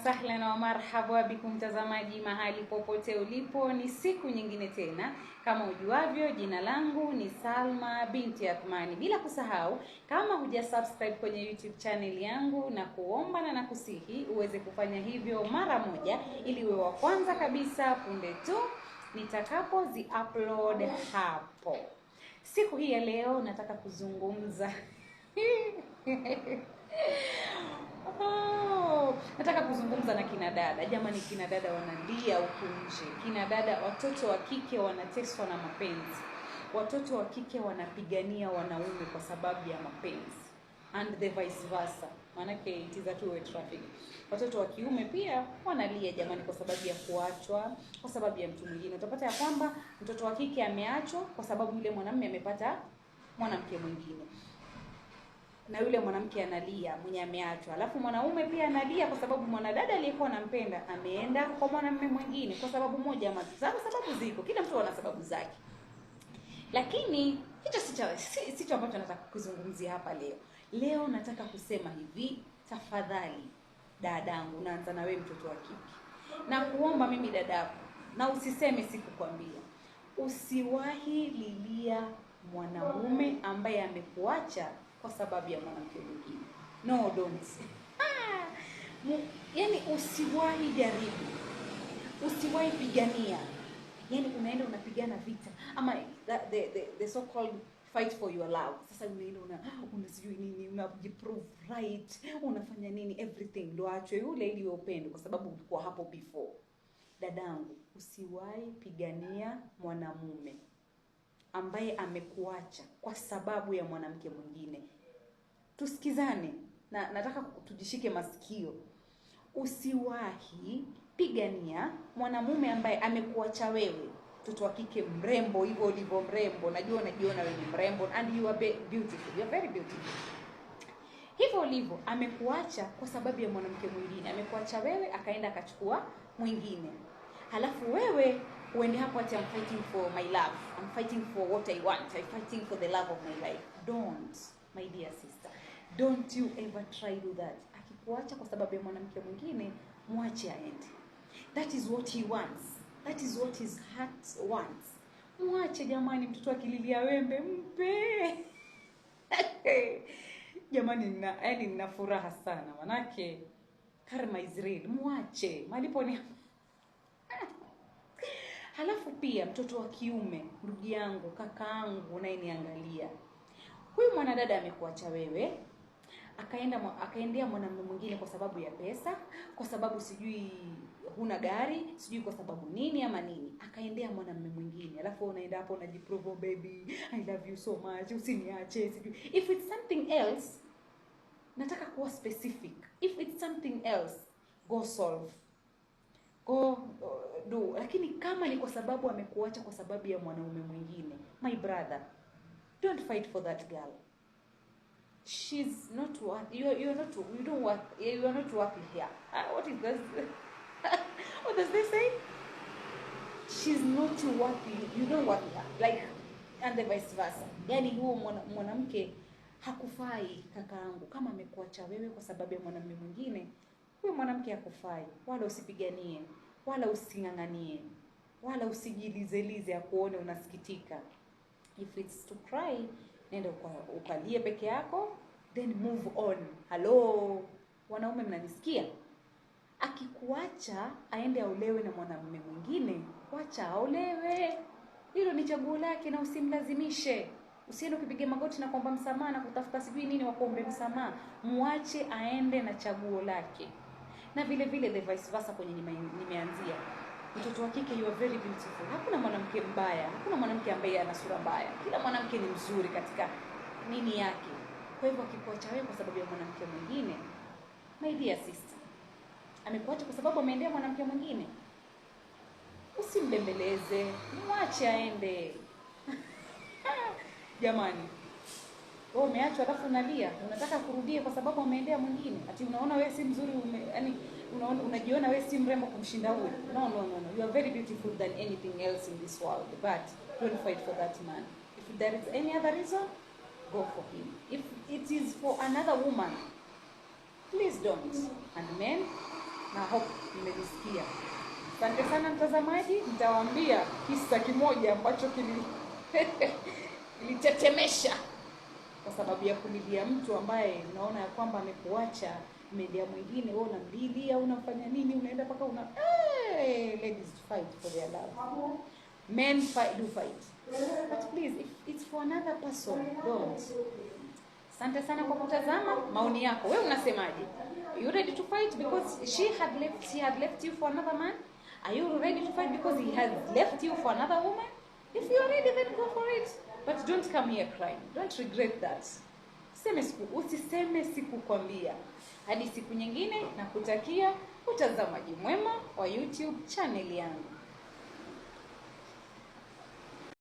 sahlan wa marhaba bikum mtazamaji mahali popote ulipo. Ni siku nyingine tena. Kama ujuavyo, jina langu ni Salma binti Athmani. Bila kusahau, kama huja subscribe kwenye YouTube channel yangu, na kuomba na nakusihi uweze kufanya hivyo mara moja ili uwe wa kwanza kabisa punde tu nitakapo upload hapo. Siku hii ya leo nataka kuzungumza nataka kuzungumza na kina dada. Jamani, kina dada wanalia huku nje. Kina dada, watoto wa kike wanateswa na mapenzi. Watoto wa kike wanapigania wanaume kwa sababu ya mapenzi, and the vice versa. Maanake it is a two-way traffic. Watoto wa kiume pia wanalia jamani, kwa sababu ya kuachwa, kwa sababu ya mtu mwingine. Utapata ya kwamba mtoto wa kike ameachwa kwa sababu yule mwanamume amepata mwanamke mwingine, na yule mwanamke analia mwenye ameachwa. Alafu mwanaume pia analia kwa sababu mwanadada aliyekuwa anampenda ameenda kwa mwanamume mwingine, kwa sababu moja ama sababu ziko, kila mtu ana sababu zake. Lakini hicho sicho ambacho nataka kuzungumzia hapa leo. Leo nataka kusema hivi, tafadhali dadangu, naanza na wewe mtoto wa kike, na kuomba mimi dadako, na usiseme sikukwambia. Usiwahi lilia mwanamume ambaye amekuacha kwa sababu ya mwanamke mwingine. No, don't. Yaani usiwahi jaribu. Usiwahi pigania. Yaani unaenda unapigana vita, ama the so called fight for your love. Sasa unaenda unasijui nini, unajiprove right, unafanya nini, everything ndo achwe yule ili upendo kwa sababu ulikuwa hapo before. Dadangu, usiwahi pigania mwanamume ambaye amekuacha kwa sababu ya mwanamke mwingine. Tusikizane, na nataka tujishike masikio. Usiwahi pigania mwanamume ambaye amekuacha wewe, mtoto wa kike mrembo, hivyo ulivyo mrembo. Najua unajiona wewe ni mrembo, and you are beautiful, you are very beautiful. Hivyo ulivyo, amekuacha kwa sababu ya mwanamke mwingine. Amekuacha wewe, akaenda akachukua mwingine. Halafu wewe uende hapo ati I'm fighting for my love, I'm fighting for what I want, I'm fighting for the love of my life. Don't, my dear sister, don't you ever try do that. Akikuacha kwa sababu ya mwanamke mwingine, mwache aende. That is what he wants, that is what his heart wants. Mwache jamani, mtoto akililia wembe mpe. Jamani, nina furaha sana, manake karma is real. Mwache, malipo ni Halafu pia mtoto wa kiume, ndugu yangu, kakaangu unayeniangalia, huyu mwanadada amekuacha wewe, akaendea mwanamume mwingine kwa sababu ya pesa, kwa sababu sijui huna gari, sijui kwa sababu nini ama nini, akaendea mwanamume mwingine. Alafu unaenda hapo unajiprove, oh baby, I love you so much, usiniache, sijui. If it's something else, nataka kuwa specific. If it's something else, go solve, go do. Lakini kama ni kwa sababu amekuacha kwa sababu ya mwanaume mwingine, my brother, don't fight for that girl. She's not worth, you are not worthy here. What is this? What does they say? She's not worthy, you don't worth her. Like, and the vice versa. Yani huo mwanamke hakufai, kakaangu. Kama amekuacha wewe kwa sababu ya mwanamume mwingine, huyo mwanamke hakufai. Wala usipiganie, wala usinganganie, wala usijilizelize ya kuone unasikitika. If it's to cry, nenda ukalie peke yako, then move on. Hello, wanaume mnanisikia? Akikuacha aende aolewe na mwanamume mwingine, wacha aolewe. Hilo ni chaguo lake, na usimlazimishe. Usiende kupiga magoti na kuomba msamaha na kutafuta sijui nini wakuombe msamaha. Muache aende na chaguo lake. Na vile vile the vice versa kwenye nimeanzia. Mtoto wa kike, you are very beautiful. Hakuna mwanamke mbaya, hakuna mwanamke ambaye ana sura mbaya. Kila mwanamke ni mzuri katika nini yake. Kwa hivyo akikuacha wewe kwa sababu ya mwanamke mwingine, my dear sister, amekuacha kwa sababu ameendea mwanamke mwingine, usimbembeleze, mwache aende. Jamani, wewe umeachwa alafu unalia, unataka kurudie kwa sababu ameendea mwingine. Ati unaona wewe si mzuri, yani unajiona wewe si mrembo kumshinda huyo. No. You are very beautiful than anything else in this world, but don't fight for that man. If there is any other reason, go for him. If it is for another woman, please don't. And men, na hope mmenisikia. Asante sana mtazamaji, nitawaambia kisa kimoja ambacho kilitetemesha kwa sababu ya kulilia mtu ambaye unaona ya kwamba amekuacha, media mwingine, wewe unamlilia, unafanya nini, unaenda paka ladies fight for their love. Men do fight. But please, if it's for another person, don't. Asante sana kwa kutazama. Maoni yako, wewe unasemaje? Are you ready to fight because she had left you for another man? Are you ready to fight because he has left you for another woman? If you are ready, then go for it. But don't come here crying. Don't regret that. Usiseme sikukwambia. Hadi siku nyingine, nakutakia utazamaji mwema wa YouTube channel yangu.